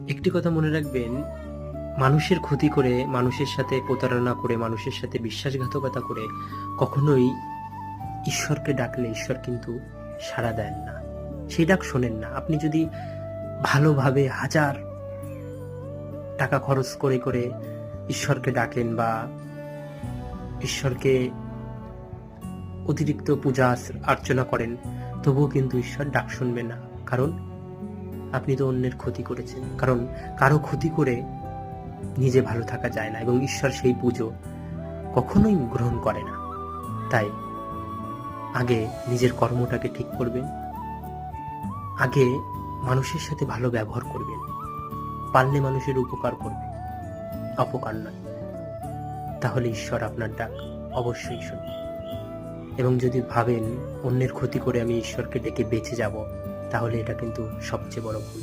একটি কথা মনে রাখবেন, মানুষের ক্ষতি করে, মানুষের সাথে প্রতারণা করে, মানুষের সাথে বিশ্বাসঘাতকতা করে কখনোই ঈশ্বরকে ডাকলে ঈশ্বর কিন্তু সাড়া দেন না। সেই ডাক শোনেন না। আপনি যদি ভালোভাবে হাজার টাকা খরচ করে করে ঈশ্বরকে ডাকেন বা ঈশ্বরকে অতিরিক্ত পূজা অর্চনা করেন, তবুও কিন্তু ঈশ্বর ডাক শুনবে না। কারণ আপনি তো অন্যের ক্ষতি করেছেন। কারণ কারো ক্ষতি করে নিজে ভালো থাকা যায় না, এবং ঈশ্বর সেই পুজো কখনোই গ্রহণ করে না। তাই আগে নিজের কর্মটাকে ঠিক করবেন, আগে মানুষের সাথে ভালো ব্যবহার করবেন, পারলে মানুষের উপকার করবেন, অপকার নয়। তাহলে ঈশ্বর আপনার ডাক অবশ্যই শুনবে। এবং যদি ভাবেন অন্যের ক্ষতি করে আমি ঈশ্বরকে ডেকে বেঁচে যাব, তাহলে এটা কিন্তু সবচেয়ে বড় ভুল।